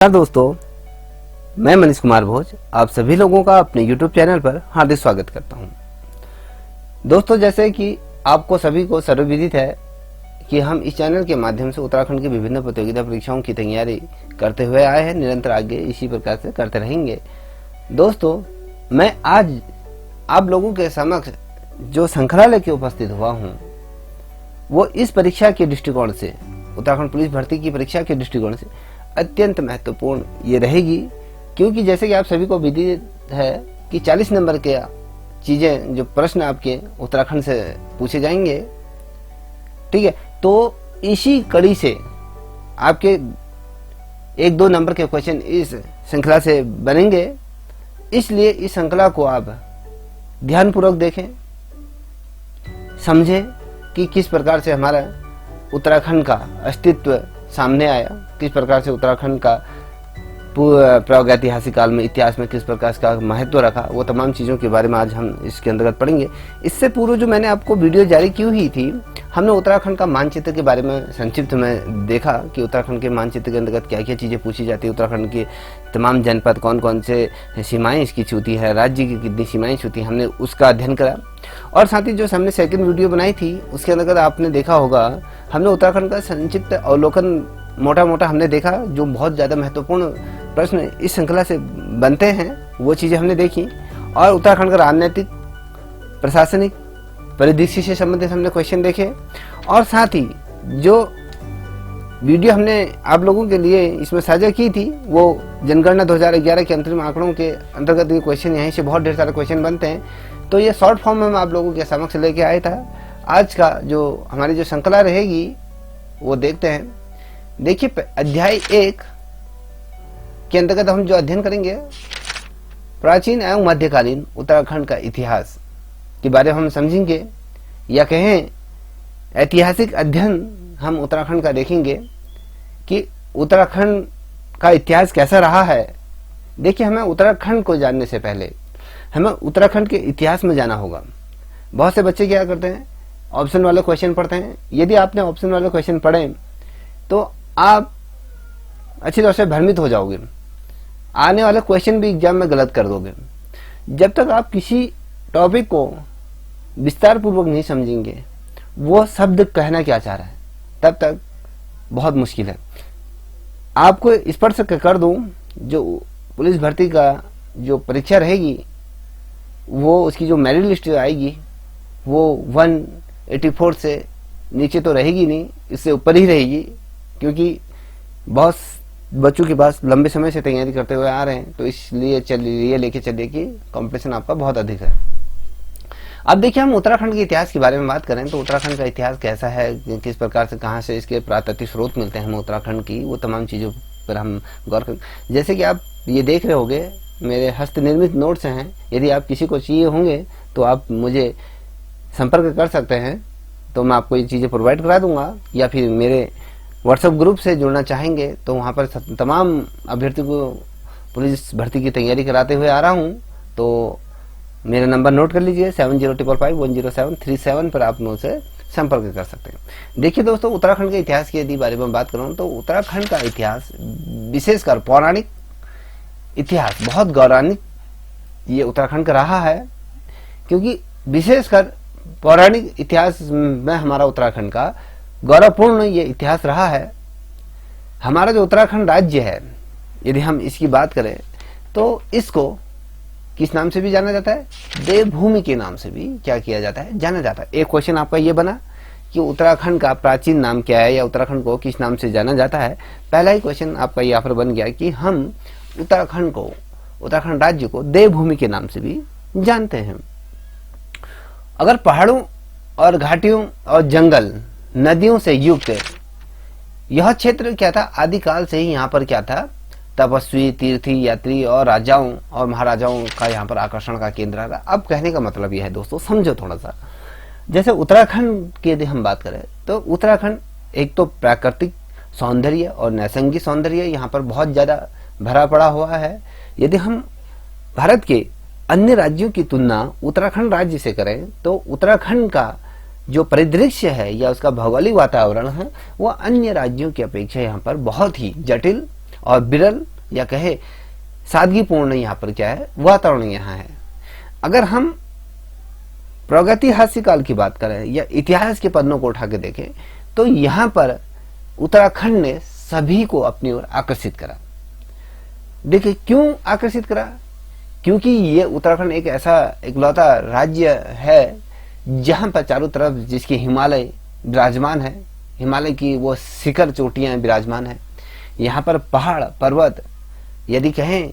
नमस्कार दोस्तों, मैं मनीष कुमार भोज आप सभी लोगों का अपने YouTube चैनल पर हार्दिक स्वागत करता हूं। दोस्तों, जैसे कि आपको सभी को सर्वविदित है कि हम इस चैनल के माध्यम से उत्तराखंड की विभिन्न प्रतियोगिता परीक्षाओं की तैयारी करते हुए आए हैं, निरंतर आगे इसी प्रकार से करते रहेंगे। दोस्तों, मैं आज आप लोगों के समक्ष जो श्रृंखला लेके उपस्थित हुआ हूँ वो इस परीक्षा के दृष्टिकोण से, उत्तराखंड पुलिस भर्ती की परीक्षा के दृष्टिकोण से अत्यंत महत्वपूर्ण ये रहेगी, क्योंकि जैसे कि आप सभी को विदित है कि 40 नंबर के चीजें जो प्रश्न आपके उत्तराखंड से पूछे जाएंगे, ठीक है। तो इसी कड़ी से आपके 1-2 नंबर के क्वेश्चन इस श्रृंखला से बनेंगे, इसलिए इस श्रृंखला को आप ध्यानपूर्वक देखें, समझें कि किस प्रकार से हमारा उत्तराखंड का अस्तित्व सामने आया, किस प्रकार से उत्तराखंड का प्रागैतिहासिक काल में इतिहास में किस प्रकार का महत्व रखा, वो तमाम चीज़ों के बारे में आज हम इसके अंतर्गत पढ़ेंगे। इससे पूर्व जो मैंने आपको वीडियो जारी की हुई थी, हमने उत्तराखंड का मानचित्र के बारे में संक्षिप्त में देखा कि उत्तराखंड के मानचित्र के अंतर्गत क्या क्या चीज़ें पूछी जाती है, उत्तराखंड के तमाम जनपद कौन कौन से सीमाएँ इसकी छूती है, राज्य की कितनी सीमाएँ छूती हैं, हमने उसका अध्ययन करा। और साथ ही जो हमने सेकंड वीडियो बनाई थी उसके अंतर्गत आपने देखा होगा, हमने उत्तराखंड का संक्षिप्त अवलोकन मोटा मोटा हमने देखा, जो बहुत ज़्यादा महत्वपूर्ण प्रश्न इस श्रृंखला से बनते हैं वो चीज़ें हमने देखी। और उत्तराखंड का राजनीतिक प्रशासनिक परिदृश्य से संबंधित हमने क्वेश्चन देखे, और साथ ही जो वीडियो हमने आप लोगों के लिए इसमें साझा की थी वो जनगणना 2011 के अंतरिम आंकड़ों के अंतर्गत ये क्वेश्चन, यहीं से बहुत ढेर सारे क्वेश्चन बनते हैं, तो ये शॉर्ट फॉर्म में मैं आप लोगों के समक्ष लेके आया था। आज का जो हमारी जो श्रृंखला रहेगी वो देखते हैं। देखिए, अध्याय 1 के अंतर्गत हम जो अध्ययन करेंगे, प्राचीन एवं मध्यकालीन उत्तराखंड का इतिहास के बारे में हम समझेंगे, या कहें ऐतिहासिक अध्ययन हम उत्तराखंड का देखेंगे कि उत्तराखंड का इतिहास कैसा रहा है। देखिए, हमें उत्तराखंड को जानने से पहले हमें उत्तराखंड के इतिहास में जाना होगा। बहुत से बच्चे क्या करते हैं, ऑप्शन वाले क्वेश्चन पढ़ते हैं। यदि आपने ऑप्शन वाले क्वेश्चन पढ़े तो आप अच्छी तरह से भ्रमित हो जाओगे, आने वाले क्वेश्चन भी एग्जाम में गलत कर दोगे। जब तक आप किसी टॉपिक को विस्तार पूर्वक नहीं समझेंगे, वो शब्द कहना क्या चाह रहा है, तब तक बहुत मुश्किल है। आपको स्पष्ट कर दूं, जो पुलिस भर्ती का जो परीक्षा रहेगी वो उसकी जो मेरिट लिस्ट आएगी वो 184 से नीचे तो रहेगी नहीं, इससे ऊपर ही रहेगी, क्योंकि बहुत बच्चों के पास लंबे समय से तैयारी करते हुए आ रहे हैं, तो इसलिए चलिए लेके चलिए कि कंपटीशन आपका बहुत अधिक है। अब देखिए, हम उत्तराखंड के इतिहास के बारे में बात करें तो उत्तराखंड का इतिहास कैसा है, किस प्रकार से, कहाँ से इसके प्राकृतिक स्रोत मिलते हैं हमें उत्तराखंड की, वो तमाम चीज़ों पर हम गौर करें। जैसे कि आप ये देख रहे होंगे, मेरे हस्त निर्मित नोट्स हैं, यदि आप किसी को चाहिए होंगे तो आप मुझे संपर्क कर सकते हैं, तो मैं आपको ये चीज़ें प्रोवाइड करा दूंगा, या फिर मेरे व्हाट्सएप ग्रुप से जुड़ना चाहेंगे तो वहाँ पर तमाम अभ्यर्थी को पुलिस भर्ती की तैयारी कराते हुए आ रहा हूँ। तो मेरा नंबर नोट कर लीजिए, 7055107337 पर आप मुझसे संपर्क कर सकते हैं। देखिए दोस्तों, उत्तराखंड के इतिहास के यदि बारे में बात करूँ तो उत्तराखंड का इतिहास, विशेषकर पौराणिक इतिहास, बहुत गौरवान्वित ये उत्तराखंड का रहा है, क्योंकि विशेषकर पौराणिक इतिहास में हमारा उत्तराखंड का गौरवपूर्ण ये इतिहास रहा है। हमारा जो उत्तराखंड राज्य है, यदि हम इसकी बात करें तो इसको किस नाम से भी जाना जाता है, देवभूमि के नाम से भी क्या किया जाता है, जाना जाता है। एक क्वेश्चन आपका ये बना कि उत्तराखंड का प्राचीन नाम क्या है, या उत्तराखंड को किस नाम से जाना जाता है। पहला ही क्वेश्चन आपका यहाँ पर बन गया कि हम उत्तराखंड को, उत्तराखंड राज्य को देवभूमि के नाम से भी जानते हैं। अगर पहाड़ों और घाटियों और जंगल नदियों से युक्त यह क्षेत्र क्या था, आदिकाल से ही यहाँ पर क्या था, तपस्वी, तीर्थी, यात्री और राजाओं और महाराजाओं का यहाँ पर आकर्षण का केंद्र था। अब कहने का मतलब यह है दोस्तों, समझो थोड़ा सा। जैसे उत्तराखंड की यदि हम बात करें तो उत्तराखंड एक तो प्राकृतिक सौंदर्य और नैसर्गिक सौंदर्य यहाँ पर बहुत ज्यादा भरा पड़ा हुआ है। यदि हम भारत के अन्य राज्यों की तुलना उत्तराखंड राज्य से करें तो उत्तराखंड का जो परिदृश्य है या उसका भौगोलिक वातावरण है वो अन्य राज्यों की अपेक्षा यहाँ पर बहुत ही जटिल और विरल या कहे सादगीपूर्ण यहाँ पर क्या है, वातावरण यहाँ है। अगर हम प्रागैतिहासिक काल की बात करें या इतिहास के पन्नों को उठा के देखें तो यहाँ पर उत्तराखंड ने सभी को अपनी ओर आकर्षित करा। देखिए क्यों आकर्षित करा, क्योंकि ये उत्तराखंड एक ऐसा इकलौता राज्य है जहां पर चारों तरफ जिसके हिमालय विराजमान है, हिमालय की वो शिखर चोटियां विराजमान है। यहाँ पर पहाड़ पर्वत, यदि कहें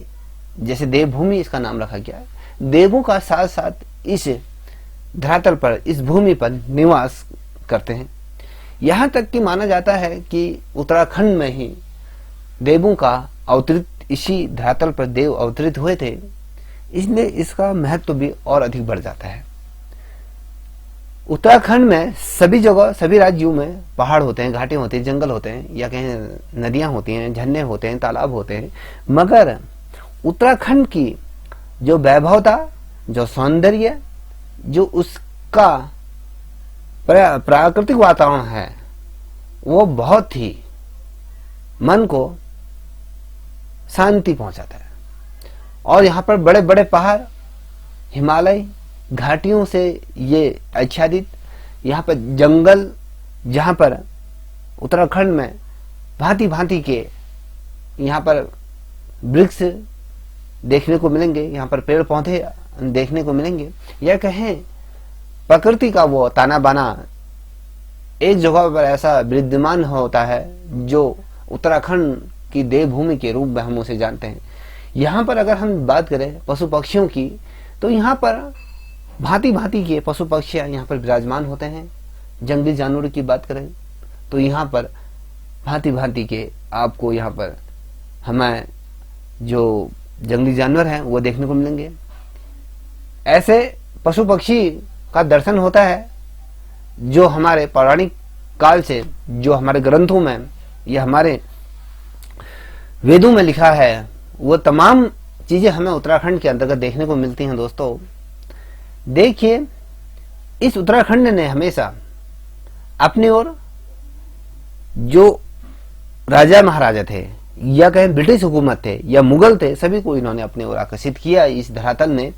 जैसे देवभूमि इसका नाम रखा गया है, देवों का साथ साथ इस धरातल पर, इस भूमि पर निवास करते हैं। यहाँ तक कि माना जाता है कि उत्तराखंड में ही देवों का अवतरित, इसी धरातल पर देव अवतरित हुए थे, इसलिए इसका महत्व भी और अधिक बढ़ जाता है। उत्तराखंड में सभी जगह, सभी राज्यों में पहाड़ होते हैं, घाटे होते हैं, जंगल होते हैं, या कहें नदियां होती हैं, झरने होते हैं, तालाब होते हैं, मगर उत्तराखंड की जो वैभवता, जो सौंदर्य, जो उसका प्राकृतिक वातावरण है, वो बहुत ही मन को शांति पहुंचाता है। और यहाँ पर बड़े बड़े पहाड़, हिमालय, घाटियों से ये आच्छादित, यहाँ पर जंगल, जहाँ पर उत्तराखंड में भांति भांति के यहाँ पर वृक्ष देखने को मिलेंगे, यहाँ पर पेड़ पौधे देखने को मिलेंगे, या कहें प्रकृति का वो ताना बाना एक जगह पर ऐसा विद्यमान होता है जो उत्तराखंड की देवभूमि के रूप में हम उसे जानते हैं। यहाँ पर अगर हम बात करें पशु पक्षियों की, तो यहाँ पर भांति भांति के पशु पक्षी यहाँ पर विराजमान होते हैं। जंगली जानवरों की बात करें तो यहाँ पर भांति भांति के आपको यहाँ पर हमें जो जंगली जानवर हैं वो देखने को मिलेंगे। ऐसे पशु पक्षी का दर्शन होता है जो हमारे पौराणिक काल से, जो हमारे ग्रंथों में या हमारे वेदों में लिखा है, वो तमाम चीजें हमें उत्तराखंड के अंतर्गत देखने को मिलती हैं। दोस्तों देखिए, इस उत्तराखंड ने हमेशा अपनी ओर जो राजा महाराजा थे, या कहें ब्रिटिश हुकूमत थे या मुगल थे, सभी को इन्होंने अपनी ओर आकर्षित किया इस धरातल ने।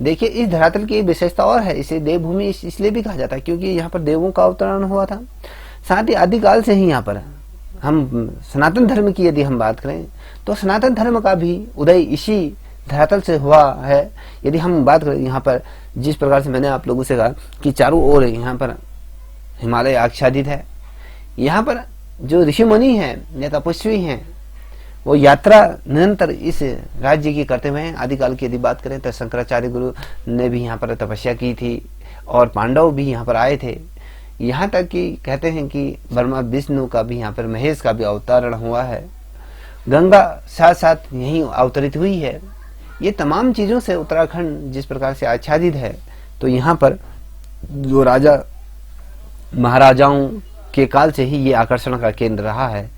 देखिए इस धरातल की एक विशेषता और है, इसे देवभूमि इसलिए भी कहा जाता है क्योंकि यहाँ पर देवों का अवतरण हुआ था। साथ ही आदिकाल से ही यहाँ पर हम सनातन धर्म की यदि हम बात करें तो सनातन धर्म का भी उदय इसी धरातल से हुआ है। यदि हम बात करें यहाँ पर, जिस प्रकार से मैंने आप लोगों से कहा कि चारों ओर यहाँ पर हिमालय आच्छादित है, यहाँ पर जो ऋषि मुनि हैं या तपस्वी हैं वो यात्रा निरंतर इस राज्य की करते हुए हैं। आदिकाल की यदि बात करें तो शंकराचार्य गुरु ने भी यहाँ पर तपस्या की थी और पांडव भी यहाँ पर आए थे। यहाँ तक कि कहते हैं कि ब्रह्मा विष्णु का भी, यहाँ पर महेश का भी अवतरण हुआ है। गंगा साथ साथ यहीं अवतरित हुई है। ये तमाम चीजों से उत्तराखंड जिस प्रकार से आच्छादित है, तो यहाँ पर जो राजा महाराजाओं के काल से ही ये आकर्षण का केंद्र रहा है।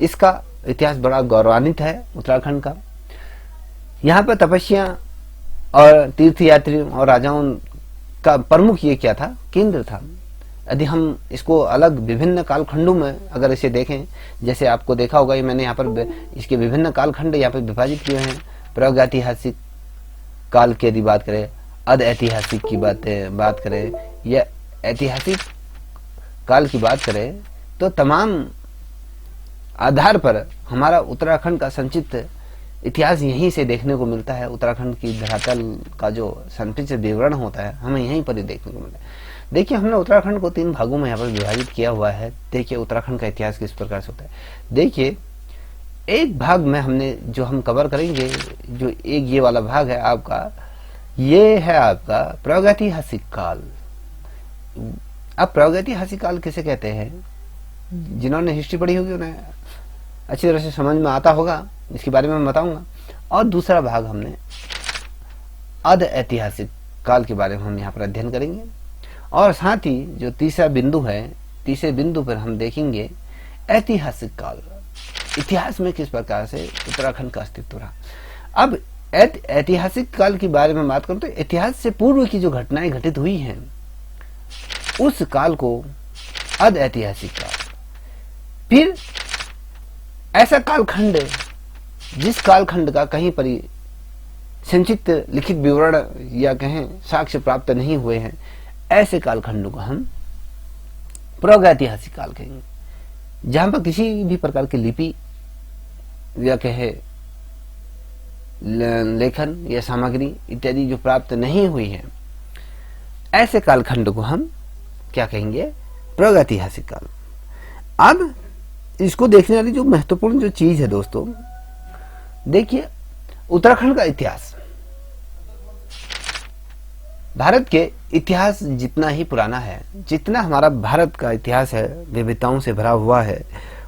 इसका इतिहास बड़ा गौरवान्वित है उत्तराखंड का। यहाँ पर तपस्या और तीर्थयात्रियों और राजाओं का प्रमुख ये क्या था, केंद्र था। यदि हम इसको अलग विभिन्न कालखंडों में अगर इसे देखें, जैसे आपको देखा होगा, ये मैंने यहाँ पर इसके विभिन्न कालखंड यहाँ पर विभाजित किए हैं। प्रागैतिहासिक काल की यदि बात करें, अध ऐतिहासिक की बात करें या ऐतिहासिक काल की बात करें, तो तमाम आधार पर हमारा उत्तराखंड का संक्षिप्त इतिहास यहीं से देखने को मिलता है। उत्तराखंड की धरातल का जो संक्षिप्त विवरण होता है हमें यहीं पर ही देखने को मिलता है। देखिए हमने उत्तराखंड को 3 भागों में यहाँ पर विभाजित किया हुआ है। देखिए उत्तराखंड का इतिहास किस प्रकार से होता है। देखिए एक भाग में हमने जो हम कवर करेंगे, जो एक ये वाला भाग है आपका, ये है आपका प्रागैतिहासिक काल। अब प्रागैतिहासिक काल किसे कहते हैं, जिन्होंने हिस्ट्री पढ़ी होगी उन्हें अच्छी तरह से समझ में आता होगा, इसके बारे में मैं बताऊंगा। और दूसरा भाग हमने अध ऐतिहासिक काल के बारे में हम यहाँ पर अध्ययन करेंगे। और साथ ही जो तीसरा बिंदु है, तीसरे बिंदु पर हम देखेंगे ऐतिहासिक काल, इतिहास में किस प्रकार से उत्तराखंड का अस्तित्व रहा। अब ऐतिहासिक काल के बारे में बात करूं तो इतिहास से पूर्व की जो घटनाएं घटित हुई हैं उस काल को अध ऐतिहासिक काल। फिर ऐसा कालखंड जिस कालखंड का कहीं पर ही संक्षिप्त लिखित विवरण या कहें साक्ष्य प्राप्त नहीं हुए हैं, ऐसे कालखंडों को हम प्रागैतिहासिक काल कहेंगे, जहां पर किसी भी प्रकार की लिपि या कहे लेखन या सामग्री इत्यादि जो प्राप्त नहीं हुई है, ऐसे कालखंड को हम क्या कहेंगे, प्रागैतिहासिक काल। अब इसको देखने वाली जो महत्वपूर्ण जो चीज है दोस्तों, देखिए उत्तराखंड का इतिहास भारत के इतिहास जितना ही पुराना है, जितना हमारा भारत का इतिहास है विविधताओं से भरा हुआ है,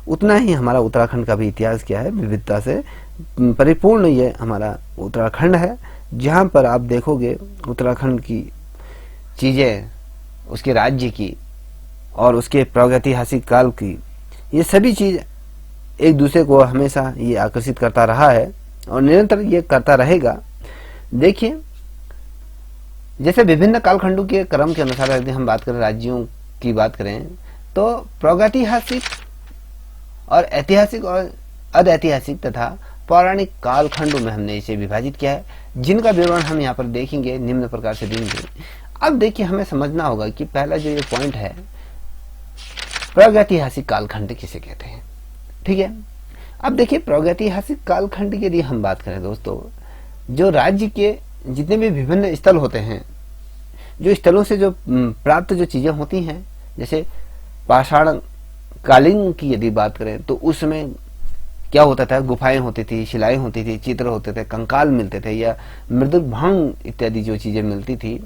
उतना ही हमारा उत्तराखंड का भी इतिहास क्या है, विविधता से परिपूर्ण ये हमारा उत्तराखंड है। जहां पर आप देखोगे उत्तराखंड की चीजें, उसके राज्य की और उसके प्रागैतिहासिक काल की, ये सभी चीज एक दूसरे को हमेशा ये आकर्षित करता रहा है और निरंतर ये करता रहेगा। देखिए जैसे विभिन्न कालखंडों के क्रम के अनुसार यदि हम बात करें, राज्यों की बात करें, तो प्रागैतिहासिक और ऐतिहासिक और अदैतिहासिक तथा पौराणिक कालखंडों में हमने इसे विभाजित किया है, जिनका विवरण हम यहाँ पर देखेंगे, निम्न प्रकार से देंगे। अब देखिए हमें समझना होगा कि पहला जो ये पॉइंट है, प्रागैतिहासिक कालखंड किसे कहते हैं, ठीक है। अब देखिए प्रागैतिहासिक कालखंड की यदि हम बात करें दोस्तों, जो राज्य के जितने भी विभिन्न स्थल होते हैं, जो स्थलों से जो प्राप्त जो चीजें होती हैं, जैसे पाषाण कालीन की यदि बात करें तो उसमें क्या होता था, गुफाएं होती थी, शिलाएं होती थी, चित्र होते थे, कंकाल मिलते थे या मृदुक भांग इत्यादि जो चीजें मिलती थी,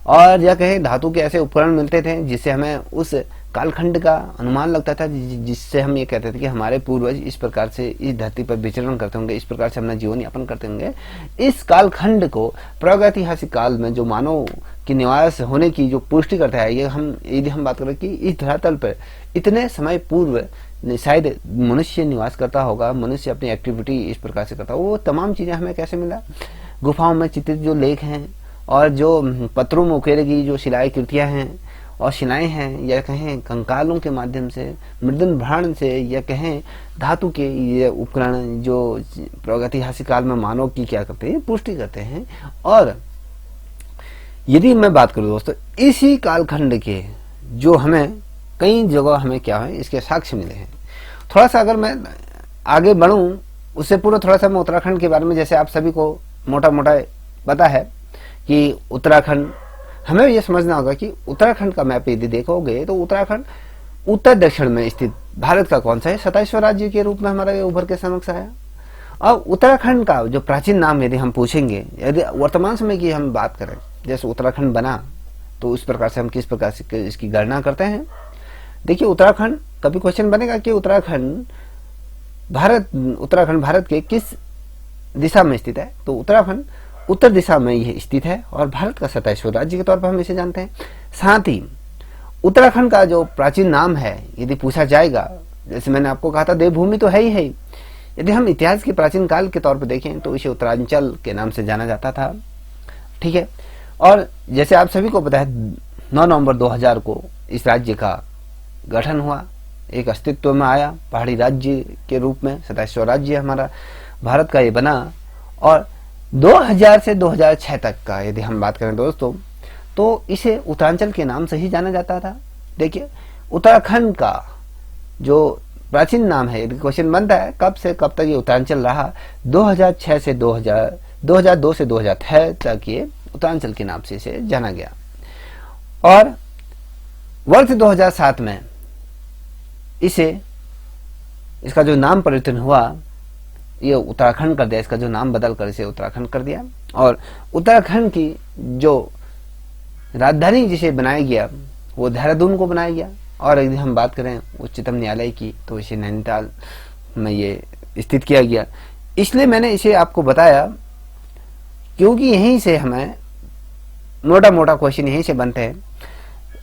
और या कहें धातु के ऐसे उपकरण मिलते थे जिससे हमें उस कालखंड का अनुमान लगता था, जिससे हम ये कहते थे कि हमारे पूर्वज इस प्रकार से इस धरती पर विचरण करते होंगे, इस प्रकार से अपना जीवन यापन करते होंगे। इस कालखंड को प्रागैतिहासिक काल में जो मानव की निवास होने की जो पुष्टि करता है, ये हम यदि हम बात करें कि इस धरातल पर इतने समय पूर्व शायद मनुष्य निवास करता होगा, मनुष्य अपनी एक्टिविटी इस प्रकार से करता, वो तमाम चीजें हमें कैसे मिला, गुफाओं में चित्रित जो लेख हैं और जो पत्थरों में उकेरे की जो शिलाएं कृतियां हैं और शिलाएं हैं, या कहें कंकालों के माध्यम से, मृदन भाण से, या कहें धातु के ये उपकरण जो प्रागैतिहासिक काल में मानव की क्या करते हैं, पुष्टि करते हैं। और यदि मैं बात करूं दोस्तों, इसी कालखंड के जो हमें कई जगह हमें क्या है इसके साक्ष्य मिले हैं। थोड़ा सा अगर मैं आगे बढ़ूं उससे पूर्व थोड़ा सा मैं उत्तराखंड के बारे में, जैसे आप सभी को मोटा मोटा पता है कि उत्तराखंड, हमें यह समझना होगा कि उत्तराखंड का मैप यदि देखोगे तो उत्तराखंड उत्तर दक्षिण में स्थित भारत का कौन सा है, 27वां राज्य के रूप में हमारा ये उभर के समक्ष आया। और उत्तराखंड का जो प्राचीन नाम यदि हम पूछेंगे, यदि वर्तमान समय की हम बात करें, जैसे उत्तराखंड बना तो उस प्रकार से हम किस प्रकार से इसकी गणना करते हैं। देखिए उत्तराखंड, कभी क्वेश्चन बनेगा कि उत्तराखंड भारत के किस दिशा में स्थित है, तो उत्तराखंड उत्तर दिशा में यह स्थित है और भारत का 27वां राज्य के तौर पर हम इसे जानते हैं। साथ ही उत्तराखंड का जो प्राचीन नाम है यदि पूछा जाएगा, जैसे मैंने आपको कहा था देवभूमि तो है ही, यदि हम इतिहास के प्राचीन काल के तौर पर देखें तो इसे उत्तरांचल के नाम से जाना जाता था, ठीक है। और जैसे आप सभी को पता है 9 नवंबर 2000 को इस राज्य का गठन हुआ, एक अस्तित्व में आया पहाड़ी राज्य के रूप में, 27वां राज्य हमारा भारत का ये बना। और 2000 से 2006 तक का यदि हम बात करें दोस्तों, तो इसे उत्तरांचल के नाम से ही जाना जाता था। देखिए उत्तराखंड का जो प्राचीन नाम है, यदि क्वेश्चन बनता है कब से कब तक ये उत्तरांचल रहा, 2002 से 2006 तक ये उत्तरांचल के नाम से इसे जाना गया। और वर्ष 2007 में इसका जो नाम परिवर्तन हुआ, ये उत्तराखंड कर दिया, इसका जो नाम बदल कर इसे उत्तराखंड कर दिया। और उत्तराखंड की जो राजधानी जिसे बनाया गया वो देहरादून को बनाया गया। और यदि हम बात करें उच्चतम न्यायालय की, तो इसे नैनीताल में ये स्थित किया गया। इसलिए मैंने इसे आपको बताया क्योंकि यहीं से हमें मोटा मोटा क्वेश्चन यहीं से बनते हैं।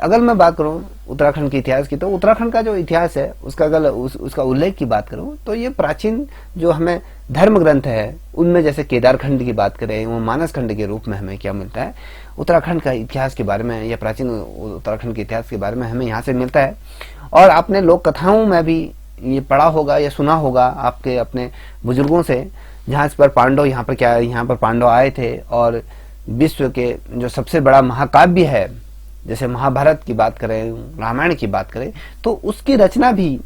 अगर मैं बात करूं उत्तराखंड के इतिहास की, तो उत्तराखंड का जो इतिहास है उसका अगर उसका उल्लेख की बात करूं तो ये प्राचीन जो हमें धर्म ग्रंथ है उनमें, जैसे केदार खंड की बात करें, वो मानस खंड के रूप में हमें क्या मिलता है, उत्तराखंड का इतिहास के बारे में या प्राचीन उत्तराखंड के इतिहास के बारे में हमें यहाँ से मिलता है। और आपने लोक कथाओं में भी ये पढ़ा होगा या सुना होगा आपके अपने बुजुर्गों से, जहाँ इस पर पांडव, यहाँ पर क्या है, यहाँ पर पांडव आए थे और विश्व के जो सबसे बड़ा महाकाव्य है, जैसे महाभारत की बात करें, रामायण की बात करें, तो उसकी रचना भी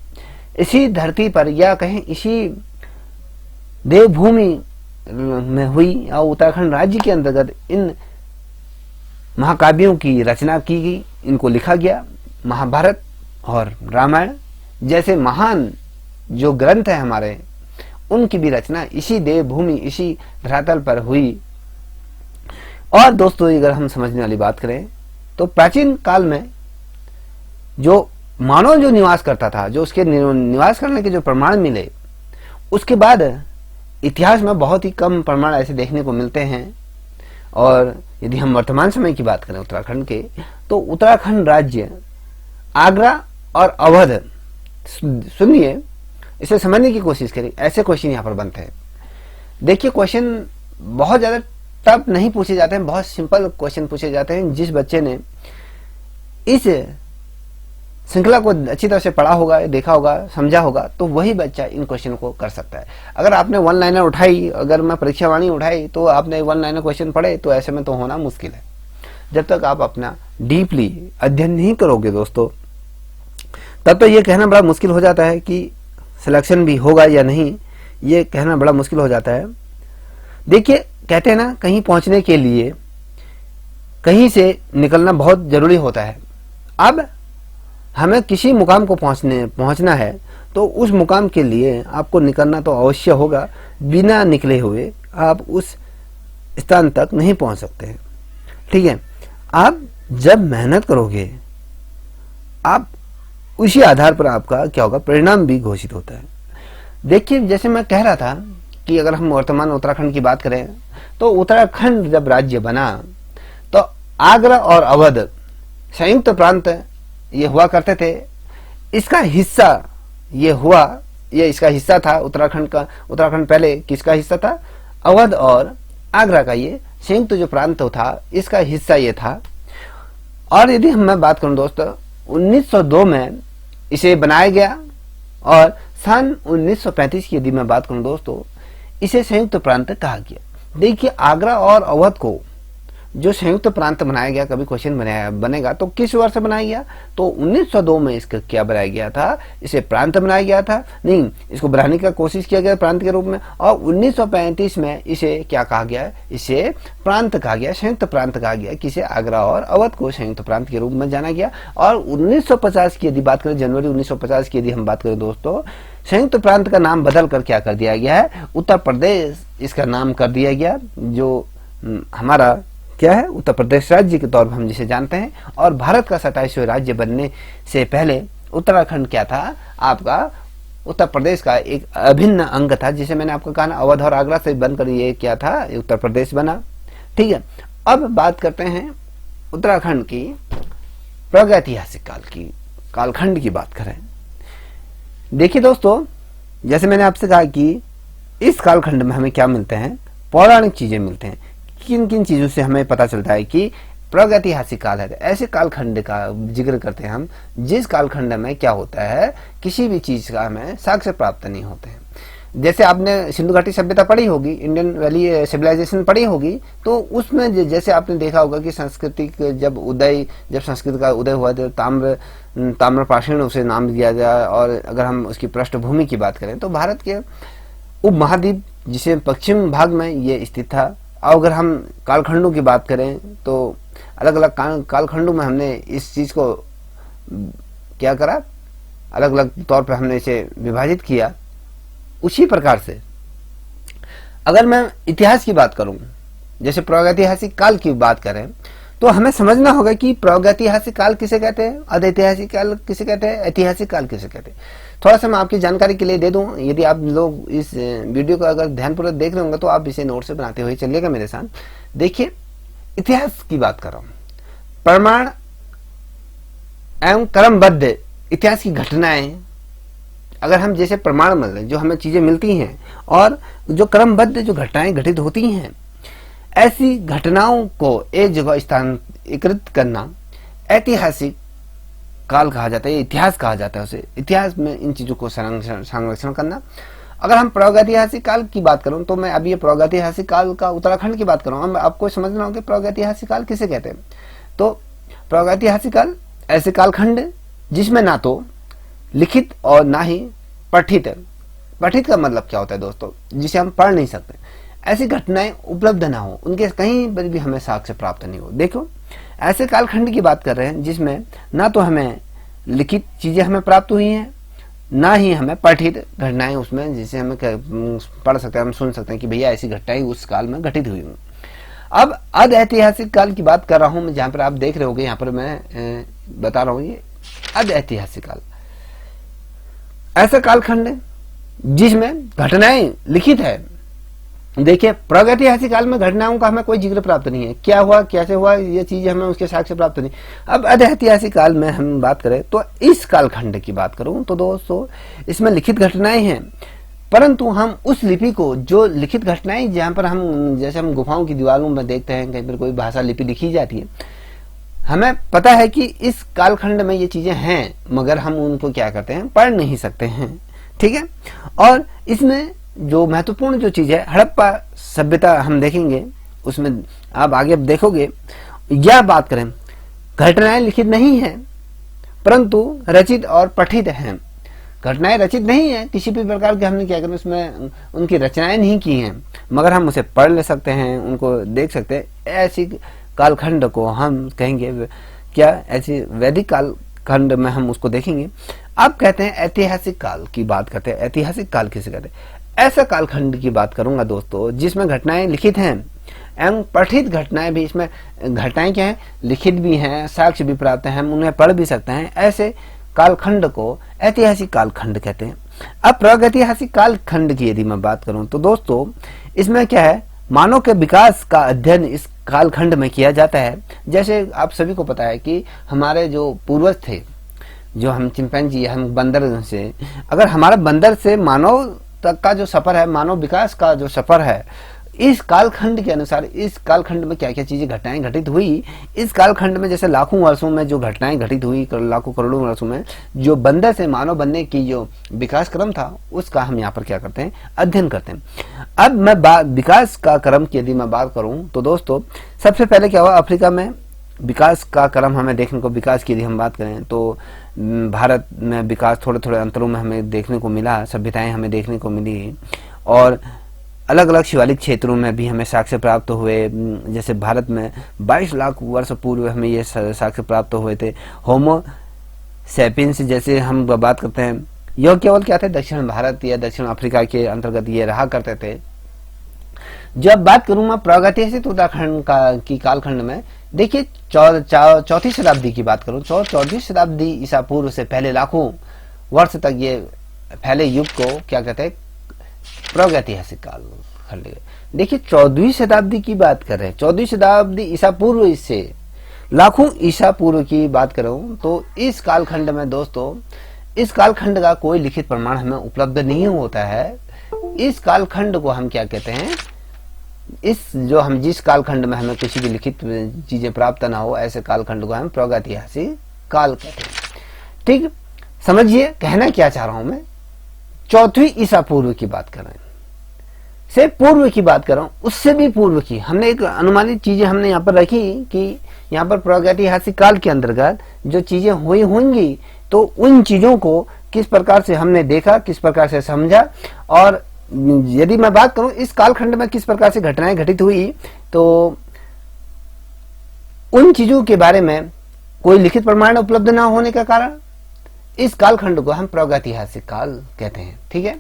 इसी धरती पर या कहें इसी देवभूमि में हुई और उत्तराखंड राज्य के अंतर्गत इन महाकाव्यों की रचना की गई, इनको लिखा गया। महाभारत और रामायण जैसे महान जो ग्रंथ है हमारे, उनकी भी रचना इसी देवभूमि, इसी धरातल पर हुई। और दोस्तों, अगर हम समझने वाली बात करें तो प्राचीन काल में जो मानव जो निवास करता था, जो उसके निवास करने के जो प्रमाण मिले, उसके बाद इतिहास में बहुत ही कम प्रमाण ऐसे देखने को मिलते हैं। और यदि हम वर्तमान समय की बात करें उत्तराखंड के, तो उत्तराखंड राज्य आगरा और अवध, सुनिए, इसे समझने की कोशिश करें। ऐसे क्वेश्चन यहाँ पर बनते हैं। देखिए, क्वेश्चन बहुत ज्यादा टफ नहीं पूछे जाते हैं, बहुत सिंपल क्वेश्चन पूछे जाते हैं। जिस बच्चे ने इस श्रृंखला को अच्छी तरह से पढ़ा होगा, देखा होगा, समझा होगा, तो वही बच्चा इन क्वेश्चन को कर सकता है। अगर आपने वन लाइनर उठाई, अगर मैं परीक्षा वाणी उठाई, तो आपने वन लाइनर क्वेश्चन पढ़े, तो ऐसे में तो होना मुश्किल है। जब तक आप अपना डीपली अध्ययन नहीं करोगे दोस्तों, तब तो ये कहना बड़ा मुश्किल हो जाता है कि सिलेक्शन भी होगा या नहीं, ये कहना बड़ा मुश्किल हो जाता है। देखिए, कहते हैं ना, कहीं पहुंचने के लिए कहीं से निकलना बहुत जरूरी होता है। अब हमें किसी मुकाम को पहुंचना है, तो उस मुकाम के लिए आपको निकलना तो अवश्य होगा। बिना निकले हुए आप उस स्थान तक नहीं पहुंच सकते हैं। ठीक है, आप जब मेहनत करोगे, आप उसी आधार पर आपका क्या होगा, परिणाम भी घोषित होता है। देखिए, जैसे मैं कह रहा था कि अगर हम वर्तमान उत्तराखंड की बात करें, तो उत्तराखंड जब राज्य बना, तो आगरा और अवध संयुक्त प्रांत ये हुआ करते थे। इसका हिस्सा ये हुआ, ये इसका हिस्सा था उत्तराखंड का। उत्तराखंड पहले किसका हिस्सा था? अवध और आगरा का ये संयुक्त जो प्रांत था, इसका हिस्सा ये था। और यदि मैं बात करूं दोस्तों, 1902 में इसे बनाया गया और सन 1935 की यदि मैं बात करूं दोस्तों, इसे संयुक्त प्रांत कहा गया। देखिए, आगरा और अवध को जो संयुक्त प्रांत बनाया गया, कभी क्वेश्चन बनेगा तो किस वर्ष बनाया गया? तो 1902 में इसका क्या बनाया गया था? इसे प्रांत बनाया गया था, नहीं, इसको बनाने का कोशिश किया गया प्रांत के रूप में। और 1935 में इसे क्या कहा गया? इसे प्रांत कहा गया, संयुक्त प्रांत कहा गया। किसे? आगरा और अवध को संयुक्त प्रांत के रूप में जाना गया। और 1950 की यदि बात करें, जनवरी 1950 की यदि हम बात करें दोस्तों, संयुक्त प्रांत का नाम बदल कर क्या कर दिया गया है? उत्तर प्रदेश इसका नाम कर दिया गया, जो हमारा क्या है, उत्तर प्रदेश राज्य के तौर पर हम जिसे जानते हैं। और भारत का 27वां राज्य बनने से पहले उत्तराखंड क्या था? आपका उत्तर प्रदेश का एक अभिन्न अंग था, जिसे मैंने आपको कहा ना, अवध और आगरा से बनकर ये क्या था, उत्तर प्रदेश बना। ठीक है, अब बात करते हैं उत्तराखंड की प्रागैतिहासिक काल की, कालखंड की बात करें। देखिए दोस्तों, जैसे मैंने आपसे कहा कि इस कालखंड में हमें क्या मिलते हैं? पौराणिक चीजें मिलते हैं। किन किन चीजों से हमें पता चलता है कि प्रागैतिहासिक काल है? ऐसे कालखंड का जिक्र करते हैं हम जिस कालखंड में क्या होता है, किसी भी चीज का हमें साक्ष्य प्राप्त नहीं होते हैं। जैसे आपने सिंधु घाटी सभ्यता पढ़ी होगी, इंडियन वैली सिविलाइजेशन पढ़ी होगी, तो उसमें जैसे आपने देखा होगा कि सांस्कृतिक जब संस्कृत का उदय हुआ, तो ताम्र प्राचीन उसे नाम दिया गया। और अगर हम उसकी पृष्ठभूमि की बात करें, तो भारत के उपमहाद्वीप जिसे पश्चिम भाग में ये स्थित था। और अगर हम कालखंडों की बात करें, तो अलग अलग कालखंडों में हमने इस चीज को क्या करा, अलग अलग तौर पर हमने इसे विभाजित किया। उसी प्रकार से अगर मैं इतिहास की बात करूं, जैसे प्रागैतिहासिक काल की बात करें, तो हमें समझना होगा कि प्रागैतिहासिक काल किसे कहते हैं, अधैतिहासिक काल किसे कहते हैं, ऐतिहासिक काल किसे कहते हैं। थोड़ा सा मैं आपकी जानकारी के लिए दे दूं। यदि आप लोग इस वीडियो को अगर ध्यानपूर्वक देख रहे होंगे, तो आप इसे नोट से बनाते हुए चलिएगा मेरे साथ। देखिए, इतिहास की बात कर रहा हूं, प्रमाण एवं क्रमबद्ध इतिहास की घटनाएं, अगर हम जैसे प्रमाण मिल रहे, जो हमें चीजें मिलती हैं, और जो क्रमबद्ध जो घटनाएं घटित होती हैं, ऐसी घटनाओं को एक जगह स्थानीकृत करना ऐतिहासिक काल कहा जाता है, इतिहास कहा जाता है उसे। इतिहास में इन चीजों को संरक्षण करना। अगर हम प्रागैतिहासिक काल की बात करूं तो मैं अभी ये प्रागैतिहासिक काल का उत्तराखंड की बात करूं। आपको समझना होगा प्रागैतिहासिक काल किसे कहते हैं। तो प्रागैतिहासिक काल ऐसे कालखंड जिसमें ना तो लिखित और ना ही पठित। पठित का मतलब क्या होता है दोस्तों, जिसे हम पढ़ नहीं सकते, ऐसी घटनाएं उपलब्ध ना हो, उनके कहीं पर भी हमें साक्ष्य प्राप्त नहीं हो। देखो ऐसे कालखंड की बात कर रहे हैं जिसमें ना तो हमें लिखित चीजें हमें प्राप्त हुई हैं, ना ही हमें पठित घटनाएं उसमें जिसे हमें पढ़ सकते हैं, हम सुन सकते हैं कि भैया ऐसी घटनाएं उस काल में घटित हुई हूँ। अब अधऐतिहासिक काल की बात कर रहा हूं मैं, जहां पर आप देख रहे होगे, यहाँ पर मैं बता रहा हूं ये अधऐतिहासिक काल ऐसा कालखंड जिसमें घटनाएं लिखित है। देखिए प्रागैतिहासिक काल में घटनाओं का हमें कोई जिक्र प्राप्त नहीं है, क्या हुआ कैसे हुआ ये चीज हमें उसके साक्ष्य प्राप्त नहीं। अब अधऐतिहासिक काल में हम बात करें तो इस कालखंड की बात करूं तो दोस्तों इसमें लिखित घटनाएं हैं, परंतु हम उस लिपि को, जो लिखित घटनाएं जहां पर हम जैसे हम गुफाओं की दीवारों में देखते हैं कहीं पर कोई भाषा लिपि लिखी जाती है, हमें पता है कि इस कालखंड में ये चीजें हैं, मगर हम उनको क्या करते हैं, पढ़ नहीं सकते हैं। ठीक है। और इसमें जो महत्वपूर्ण जो चीज है हड़प्पा सभ्यता हम देखेंगे, उसमें आप आगे देखोगे यह बात करें, घटनाएं लिखित नहीं है परंतु रचित और पठित हैं। घटनाएं रचित नहीं है, किसी भी प्रकार के हमने क्या करना उसमें उनकी रचनाएं नहीं की हैं, मगर हम उसे पढ़ ले सकते हैं, उनको देख सकते हैं। ऐसी कालखंड को हम कहेंगे क्या, ऐसी वैदिक कालखंड में हम उसको देखेंगे। अब कहते हैं ऐतिहासिक काल की बात करते हैं। ऐतिहासिक काल किसे कहते हैं? ऐसा कालखंड की बात करूंगा दोस्तों जिसमें घटनाएं लिखित हैं एवं पठित घटनाएं भी। इसमें घटनाएं क्या है, लिखित भी हैं, साक्ष्य भी प्राप्त हैं, हम उन्हें पढ़ भी सकते हैं। ऐसे कालखंड को ऐतिहासिक कालखंड कहते हैं। अब प्रागैतिहासिक कालखंड की यदि मैं बात करूं तो दोस्तों इसमें क्या है, मानव के विकास का अध्ययन इस कालखंड में किया जाता है। जैसे आप सभी को पता है कि हमारे जो पूर्वज थे, जो हम चिंपैंजी, हम बंदर से, अगर हमारा बंदर से मानव तक का जो सफर है, मानव विकास का जो सफर है, इस कालखंड के अनुसार इस कालखंड में क्या क्या चीजें घटनाएं घटित हुई, इस कालखंड में जैसे लाखों वर्षों में जो घटनाएं घटित हुई, लाखों करोड़ों वर्षों में जो बंदर से मानव बनने की जो विकास क्रम था, उसका हम यहाँ पर क्या करते हैं, अध्ययन करते हैं। अब मैं विकास का क्रम की यदि मैं बात करूं तो दोस्तों सबसे पहले क्या हुआ, अफ्रीका में विकास का क्रम हमें देखने को, विकास की यदि हम बात करें तो भारत में विकास थोड़े थोड़े अंतरों में हमें देखने को मिला, सभ्यताएं हमें देखने को मिली, और अलग अलग शिवालिक क्षेत्रों में भी हमें साक्ष्य प्राप्त हुए। जैसे भारत में 22 लाख वर्ष पूर्व हमें ये साक्ष्य प्राप्त हुए थे। होमो सैपियंस जैसे हम बात करते हैं, यह केवल क्या थे, दक्षिण भारत या दक्षिण अफ्रीका के अंतर्गत ये रहा करते थे। जब बात करूं मैं प्रागैतिहासिक उत्तराखंड की कालखंड में, देखिए चौथी शताब्दी की बात करूं, चौथी शताब्दी ईसा पूर्व से पहले लाखों वर्ष तक ये पहले युग को क्या कहते हैं, प्रागैतिहासिक काल खंड। देखिए 14वीं शताब्दी की बात कर रहे हैं, 14वीं शताब्दी ईसा पूर्व, इससे लाखों ईसा पूर्व की बात करूं तो इस कालखंड में दोस्तों, इस कालखंड का कोई लिखित प्रमाण हमें उपलब्ध नहीं होता है। इस कालखंड को हम क्या कहते हैं, जिस कालखंड में हमें किसी भी लिखित चीजें प्राप्त ना हो, ऐसे कालखंड को हम प्रागैतिहासिक काल कहते हैं। ठीक, समझिए कहना क्या चाह रहा हूं मैं। चौथी ईसा पूर्व की बात कर रहे हैं, से पूर्व की बात कर रहा हूं, उससे भी पूर्व की हमने एक अनुमानित चीजें हमने यहाँ पर रखी कि यहाँ पर प्रागैतिहासिक काल के अंतर्गत जो चीजें हुई होंगी, तो उन चीजों को किस प्रकार से हमने देखा, किस प्रकार से समझा, और यदि मैं बात करूं इस कालखंड में किस प्रकार से घटनाएं घटित हुई, तो उन चीजों के बारे में कोई लिखित प्रमाण उपलब्ध न होने का कारण इस कालखंड को हम प्रागैतिहासिक काल कहते हैं। ठीक है।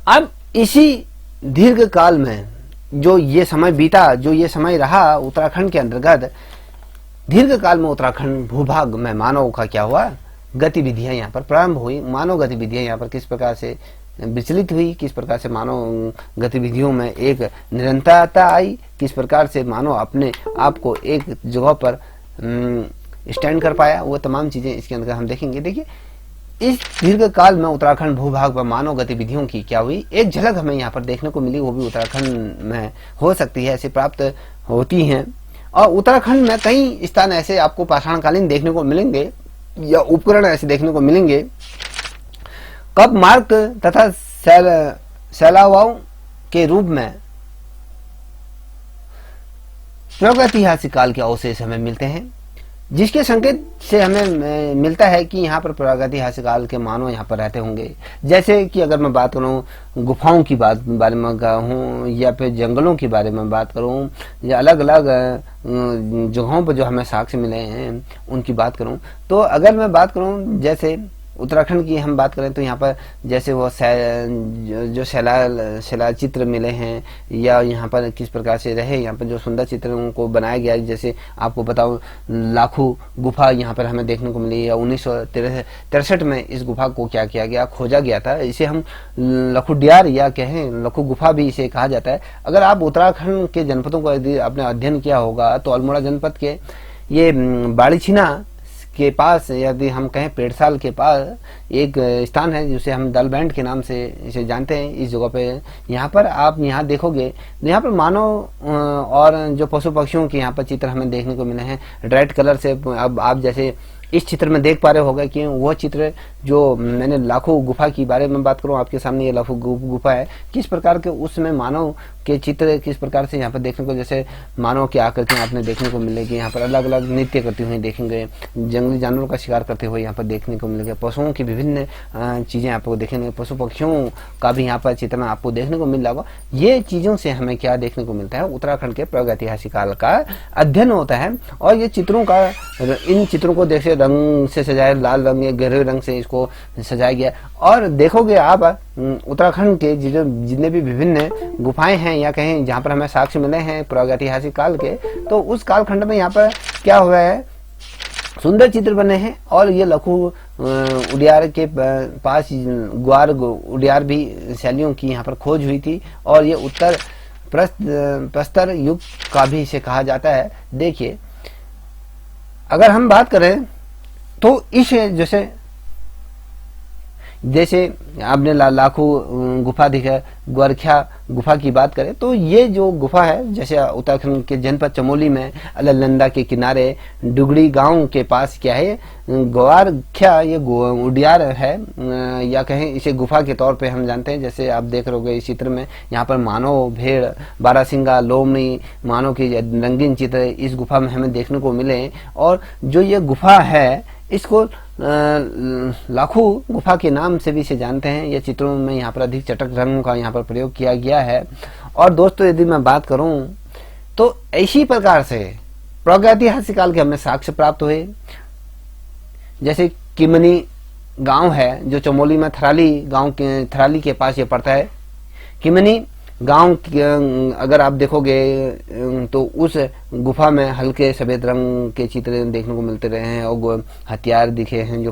अब इसी दीर्घ काल में जो ये समय बीता, जो ये समय रहा उत्तराखंड के अंतर्गत, दीर्घ काल में उत्तराखंड भूभाग में मानव का क्या हुआ, गतिविधियां यहाँ पर प्रारंभ हुई। मानव गतिविधियां यहाँ पर किस प्रकार से विचलित हुई, किस प्रकार से मानव गतिविधियों में एक निरंतरता आई, किस प्रकार से मानव अपने आप को एक जगह पर स्टैंड कर पाया, वो तमाम चीजें इसके अंदर हम देखेंगे। देखिए इस दीर्घ काल में उत्तराखंड भूभाग पर मानव गतिविधियों की क्या हुई, एक झलक हमें यहाँ पर देखने को मिली, वो भी उत्तराखंड में हो सकती है, ऐसे प्राप्त होती हैं। और उत्तराखंड में कई स्थान ऐसे आपको पाषाणकालीन देखने को मिलेंगे या उपकरण ऐसे देखने को मिलेंगे। कप मार्क तथा शैलावाओं के रूप में प्रागैतिहासिक काल के अवशेष हमें मिलते हैं, जिसके संकेत से हमें मिलता है कि यहाँ पर प्रागैतिहासिक काल के मानव यहाँ पर रहते होंगे। जैसे कि अगर मैं बात करूँ गुफाओं की बारे में कहूँ, या फिर जंगलों के बारे में बात करूँ, या अलग अलग जगहों पर जो हमें साक्ष्य मिले हैं उनकी बात करूँ, तो अगर मैं बात करूँ जैसे उत्तराखंड की हम बात करें तो यहाँ पर जैसे वो जो शिला चित्र मिले हैं, या यहाँ पर किस प्रकार से रहे, यहाँ पर जो सुंदर चित्रों को बनाया गया है। जैसे आपको बताऊं लाखों गुफा यहाँ पर हमें देखने को मिली, या 1963 में इस गुफा को क्या किया गया, खोजा गया था। इसे हम लखुडियार या कहें लखु गुफा भी इसे कहा जाता है। अगर आप उत्तराखंड के जनपदों को यदि आपने अध्ययन किया होगा तो अल्मोड़ा जनपद के ये बाड़ीछीना के पास, यदि हम कहें पेड़साल के पास एक स्थान है जिसे हम दल बैंड के नाम से इसे जानते हैं। इस जगह पे यहाँ पर आप यहाँ देखोगे, यहाँ पर मानव और जो पशु पक्षियों के यहाँ पर चित्र हमें देखने को मिले हैं रेड कलर से। अब आप जैसे इस चित्र में देख पा रहे होगा कि वह चित्र जो मैंने लाखों गुफा की बारे में बात करूं आपके सामने, ये लाखों गुफा है, किस प्रकार के उसमें मानव के चित्र किस प्रकार से यहाँ पर देखने को, जैसे मानव की आकृतियां आपने देखने को मिलेगी। यहाँ पर अलग अलग नृत्य करती हुई देखेंगे, जंगली जानवरों का शिकार करते हुए यहाँ पर देखने को मिलेगा, पशुओं की विभिन्न चीजें आपको देखेंगे, पशु पक्षियों का भी यहाँ पर चित्रण आपको देखने को मिल जाएगा। ये चीजों से हमें क्या देखने को मिलता है, उत्तराखंड के प्रागैतिहासिक काल का अध्ययन होता है। और ये चित्रों का, इन चित्रों को देखे रंग से सजाया, लाल रंग या गहरे रंग से इसको सजाया गया। और देखोगे आप उत्तराखंड के जितने भी विभिन्न गुफाएं हैं या कहें जहां पर हमें साक्ष्य मिले हैं प्रागैतिहासिक काल के, तो उस कालखंड में यहाँ पर क्या हुआ है, सुंदर चित्र बने हैं। और ये लखु उडियार के पास ग्वार उडियार भी शैलियों की यहाँ पर खोज हुई थी, और ये उत्तर प्रस्तर युग का भी इसे कहा जाता है। देखिए अगर हम बात करें तो इस जैसे आपने लाखों गुफा दिखा, ग्वारख्या गुफा की बात करें तो ये जो गुफा है, जैसे उत्तराखंड के जनपद चमोली में अलकनंदा के किनारे डुगड़ी गांव के पास क्या है, ग्वारख्या ये उडियार है, या कहें इसे गुफा के तौर पे हम जानते हैं। जैसे आप देख रहोगे इस चित्र में यहाँ पर मानव, भेड़, बारासिंगा, लोमड़ी, मानव की रंगीन चित्र इस गुफा में हमें देखने को मिले। और जो ये गुफा है इसको लाखों गुफा के नाम से भी इसे जानते हैं। ये चित्रों में यहाँ पर अधिक चटक रंगों का यहाँ पर प्रयोग किया गया है। और दोस्तों यदि मैं बात करूं तो इसी प्रकार से प्रागैतिहासिक काल के हमें साक्ष्य प्राप्त हुए। जैसे किमनी गांव है जो चमोली में थराली के पास ये पड़ता है। किमनी गांव अगर आप देखोगे तो उस गुफा में हल्के सफेद रंग के चित्र देखने को मिलते रहे हैं, और हथियार दिखे हैं जो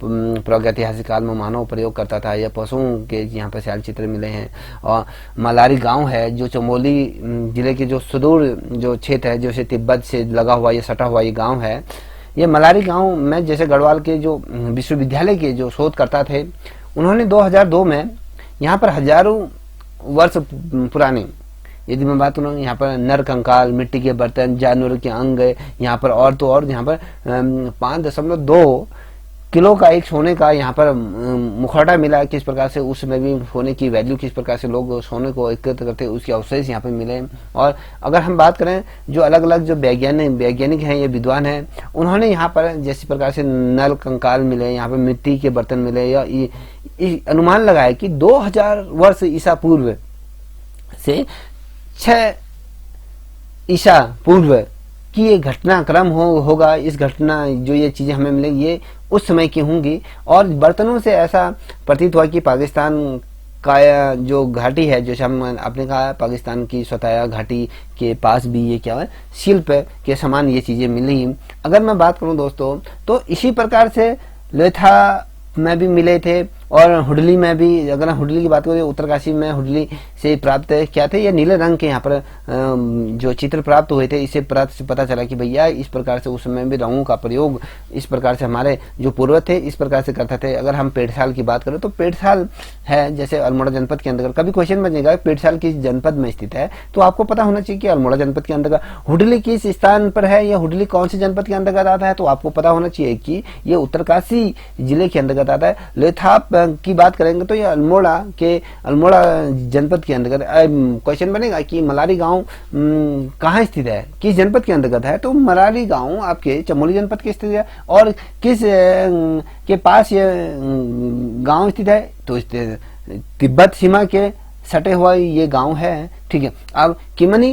प्रागैतिहासिक काल में मानव प्रयोग करता था, या पशुओं के यहाँ पर शैल चित्र मिले हैं। और मलारी गांव है जो चमोली जिले के जो सुदूर जो क्षेत्र है, जो तिब्बत से लगा हुआ ये सटा हुआ ये गाँव है। ये मलारी गांव में जैसे गढ़वाल के जो विश्वविद्यालय के जो शोधकर्ता थे, उन्होंने 2002 में यहाँ पर हजारों वर्ष पुराने, यदि मैं बात करूँ यहाँ पर नर कंकाल, मिट्टी के बर्तन, जानवरों के अंग यहाँ पर, और तो और यहाँ पर 5.2 किलो का एक सोने का यहाँ पर मुखौटा मिला। किस प्रकार से उसमें भी सोने की वैल्यू, किस प्रकार से लोग सोने को एकत्र करते हैं, उसके अवशेष यहाँ पर मिले। और अगर हम बात करें जो अलग अलग जो वैज्ञानिक हैं, ये विद्वान हैं, उन्होंने यहाँ पर जिस प्रकार से नल कंकाल मिले, यहाँ पर मिट्टी के बर्तन मिले, या अनुमान लगाया कि 2000 वर्ष ईसा पूर्व से 6 ईसा पूर्व कि ये घटनाक्रम होगा। इस घटना जो ये चीजें हमें मिलेंगी ये उस समय की होंगी। और बर्तनों से ऐसा प्रतीत हुआ कि पाकिस्तान का जो घाटी है, जैसे हम आपने कहा पाकिस्तान की स्वतः घाटी के पास भी ये क्या है, शिल्प के समान ये चीजें मिली। अगर मैं बात करूं दोस्तों तो इसी प्रकार से लोथा में भी मिले थे, और हुडली में भी, अगर हुडली की बात करें, उत्तरकाशी में हुडली से प्राप्त क्या थे, ये नीले रंग के यहाँ पर जो चित्र प्राप्त हुए थे, इससे पता चला कि भैया इस प्रकार से उस समय भी रंगों का प्रयोग इस प्रकार से हमारे जो पूर्वज थे इस प्रकार से करते थे। अगर हम पेड़साल की बात करें तो पेड़साल है जैसे अल्मोड़ा जनपद के अंतर्गत, कभी क्वेश्चन बनेगा पेड़साल किस जनपद में स्थित है, तो आपको पता होना चाहिए कि अल्मोड़ा जनपद के अंतर्गत। हुडली किस स्थान पर है या हुडली कौन से जनपद के अंतर्गत आता है, तो आपको पता होना चाहिए कि ये उत्तरकाशी जिले के अंतर्गत आता है। लेथाप की बात करेंगे तो ये अल्मोड़ा जनपद के अंतर्गत। क्वेश्चन बनेगा कि मलारी गांव कहाँ स्थित है, किस जनपद के अंतर्गत है, तो मलारी गांव आपके चमोली जनपद के स्थित है। और किस के पास ये गांव स्थित है, तो तिब्बत सीमा के सटे हुआ ये गांव है। ठीक है, अब किमनी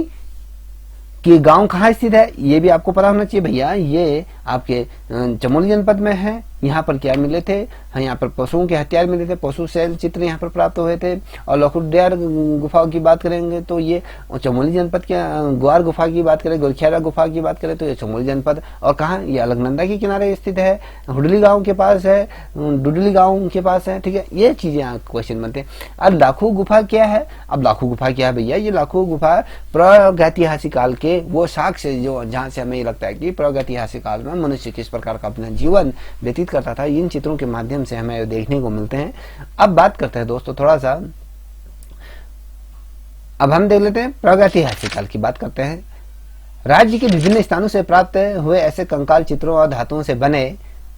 कि गांव कहाँ स्थित है ये भी आपको पता होना चाहिए भैया, ये आपके चमोली जनपद में है। यहाँ पर क्या मिले थे, यहाँ पर पशुओं के हथियार मिले थे, पशु शैल चित्र यहाँ पर प्राप्त हुए थे। और लखुडियार गुफाओं की बात करेंगे तो ये चमोली जनपद के, ग्वार गुफा की बात करें, गोरखियारा गुफा की बात करें तो ये चमोली जनपद। और कहाँ, ये अलकनंदा के किनारे स्थित है, हुडली गाँव के पास है, डुडली गाँव के पास है। ठीक है, ये चीजें क्वेश्चन बनते हैं। अब लाखू गुफा क्या है, अब लाखू गुफा क्या है भैया, ये लाखू गुफा प्रागैतिहासिक काल के वो साक्ष्य जो जहाँ से हमें लगता है कि प्रागैतिहासिक काल में मनुष्य किस प्रकार का अपना जीवन व्यतीत करता था, इन चित्रों के माध्यम से हमें देखने को मिलते हैं। अब बात करते हैं दोस्तों थोड़ा सा, अब हम देख लेते हैं प्रागैतिहासिक काल की बात करते हैं। राज्य के विभिन्न स्थानों से प्राप्त हुए ऐसे कंकाल चित्रों और धातुओं से बने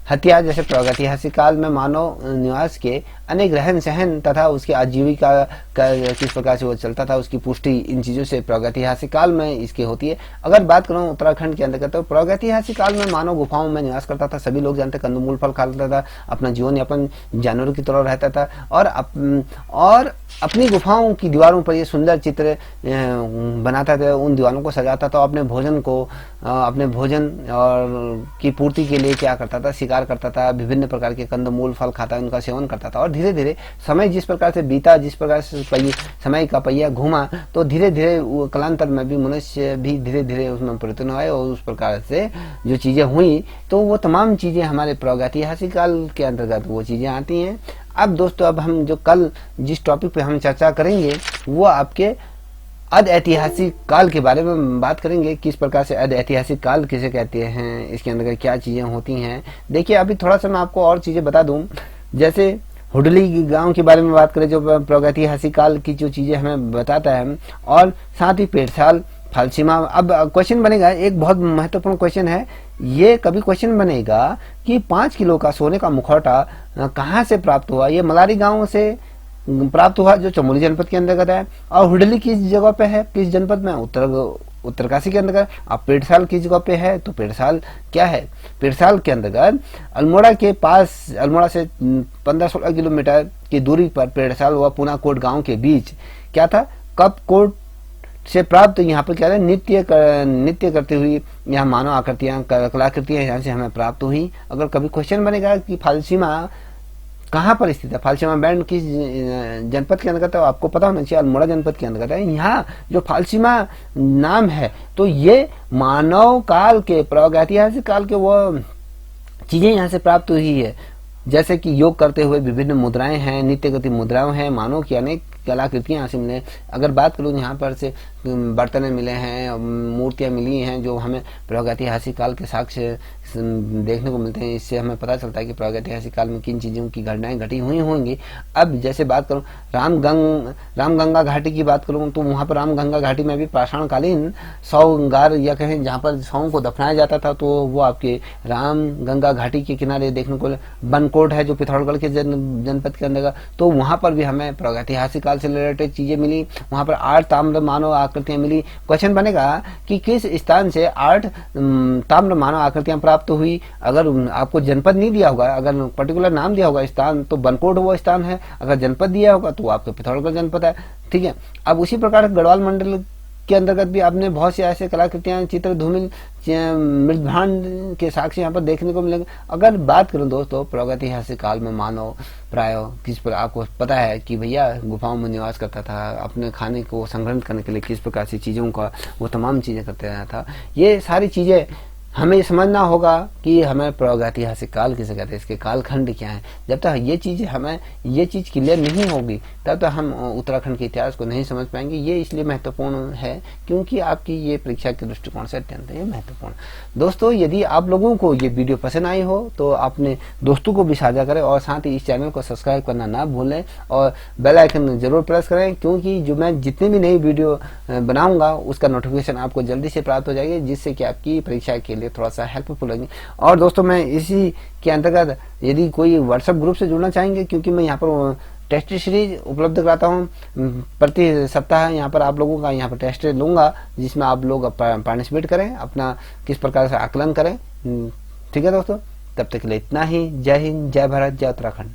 हथियार जैसे प्रागैतिहासिक काल में मानव निवास के अनेक रहन सहन तथा उसकी आजीविका किस प्रकार से वो चलता था उसकी पुष्टि इन चीजों से प्रागैतिहासिक काल में इसकी होती है। अगर बात करूं उत्तराखंड के अंतर्गत तो प्रागैतिहासिक काल में मानव गुफाओं में निवास करता था। सभी लोग जानते कंदमूल फल खाता था, अपना जीवन यापन जानवरों की तरह रहता था और अपनी गुफाओं की दीवारों पर ये सुंदर चित्र बनाता था, उन दीवारों को सजाता था। अपने भोजन और की पूर्ति के लिए क्या करता था, शिकार करता था, विभिन्न प्रकार के कंदमूल फल खाता, उनका सेवन करता था। और धीरे धीरे समय जिस प्रकार से बीता, जिस प्रकार से समय का पहिया घूमा, तो धीरे धीरे कालांतर में भी मनुष्य भी धीरे धीरे उसमें परिवर्तन आए और उस प्रकार से जो चीजें हुई तो वो तमाम चीजें हमारे प्रागैतिहासिक काल के अंतर्गत वो चीजें आती हैं। अब दोस्तों, अब हम जो कल जिस टॉपिक पे हम चर्चा करेंगे वो आपके अध ऐतिहासिक काल के बारे में बात करेंगे। किस प्रकार से अध ऐतिहासिक काल किसे कहते हैं, इसके अंदर क्या चीजें होती हैं। देखिए, अभी थोड़ा सा मैं आपको और चीजें बता दूं, जैसे हुडली गांव के बारे में बात करें जो प्रागैतिहासिक काल की जो चीजें हमें बताता है, और साथ ही पेड़साल, फालसीमा। अब क्वेश्चन बनेगा, एक बहुत महत्वपूर्ण क्वेश्चन है ये, कभी क्वेश्चन बनेगा कि 5 किलो का सोने का मुखौटा कहाँ से प्राप्त हुआ। ये मलारी गांव से प्राप्त हुआ जो चमोली जनपद के अंतर्गत है। और हुडली किस जगह पे है, किस जनपद में, उत्तरकाशी के अंतर्गत। अब पेड़साल किस जगह पे है, तो पेड़साल क्या है, पेड़साल के अंतर्गत अल्मोड़ा के पास, अल्मोड़ा से 15-16 किलोमीटर की दूरी पर पेड़साल व पुनाकोट गांव के बीच क्या था, कपकोट से प्राप्त यहाँ पर क्या है, नृत्य करती हुई यहाँ मानव आकृतियां, कलाकृतियां यहाँ से हमें प्राप्त हुई। अगर कभी क्वेश्चन बनेगा कि फालसीमा कहाँ पर स्थित है, फालसीमा बैंड किस जनपद के अंतर्गत है, आपको पता होना चाहिए अल्मोड़ा जनपद के अंतर्गत है। यहाँ जो फालसीमा नाम है तो ये मानव काल के, प्रागैतिहासिक काल के वो चीजें यहाँ से प्राप्त हुई है, जैसे कि योग करते हुए विभिन्न मुद्राएं हैं, नित्य गति मुद्राएं हैं, मानव की अनेक कलाकृतियां यहाँ से मिले। अगर बात करूँ यहाँ पर से बर्तनें मिले हैं, मूर्तियां मिली हैं जो हमें प्रागैतिहासिक काल के साक्ष्य देखने को मिलते हैं। इससे हमें पता चलता है कि प्रागैतिहासिक काल में किन चीजों की घटनाएं घटी हुई होंगी। अब जैसे बात करूं रामगंगा घाटी की बात करूं तो वहां पर रामगंगा घाटी में भी पाषाणकालीन शवगार या कहें जहां पर शवों को दफनाया जाता था, तो वो आपके रामगंगा घाटी के किनारे देखने को। बनकोट है जो पिथौरागढ़ के जनपद के अंदर, तो वहां पर भी हमें प्रागैतिहासिक काल से रिलेटेड चीजें मिली। वहां पर 8 ताम्र मानव आकृतियां मिली। क्वेश्चन बनेगा कि किस स्थान से 8 ताम्र मानव आकृतियां प्राप्त हुई। अगर आपको जनपद नहीं दिया होगा, अगर पर्टिकुलर नाम दिया होगा स्थान, तो बनकोट वो स्थान है। अगर जनपद दिया होगा तो आपका पिथौरागढ़ जनपद है। ठीक है, अब उसी प्रकार गढ़वाल मंडल के अंतर्गत भी आपने बहुत सी ऐसे कलाकृतियां, चित्र, धूमिल, मृदभांड के साक्ष्य यहाँ पर देखने को मिलेंगे। अगर बात करूं दोस्तों प्रागैतिहासिक काल में मानव प्राय किस पर, आपको पता है कि भैया गुफाओं में निवास करता था, अपने खाने को संग्रहित करने के लिए किस प्रकार से चीजों का वो तमाम चीजें करते रहा था। ये सारी चीजें हमें ये समझना होगा कि हमें प्रागैतिहासिक काल किसे कहते हैं, इसके कालखंड क्या है। जब तक ये चीज क्लियर नहीं होगी तब तक हम उत्तराखंड के इतिहास को नहीं समझ पाएंगे। ये इसलिए महत्वपूर्ण है क्योंकि आपकी ये परीक्षा के दृष्टिकोण से अत्यंत महत्वपूर्ण। दोस्तों, यदि आप लोगों को ये वीडियो पसंद आई हो तो अपने दोस्तों को भी साझा करें और साथ ही इस चैनल को सब्सक्राइब करना ना भूलें और बेल आइकन जरूर प्रेस करें, क्योंकि जो मैं जितनी भी नई वीडियो बनाऊंगा उसका नोटिफिकेशन आपको जल्दी से प्राप्त हो जाएगी, जिससे कि आपकी परीक्षा के लिए थोड़ा सा हेल्पफुल होगी। और दोस्तों, मैं इसी के अंतर्गत यदि कोई व्हाट्सएप ग्रुप से जुड़ना चाहेंगे, क्योंकि मैं यहाँ पर टेस्ट सीरीज उपलब्ध कराता हूँ प्रति सप्ताह। यहाँ पर आप लोगों का यहाँ पर टेस्ट लूंगा जिसमें आप लोग पार्टिसिपेट करें, अपना किस प्रकार से आकलन करें। ठीक है दोस्तों, तब तक के लिए इतना ही। जय हिंद, जय भारत, जय उत्तराखंड।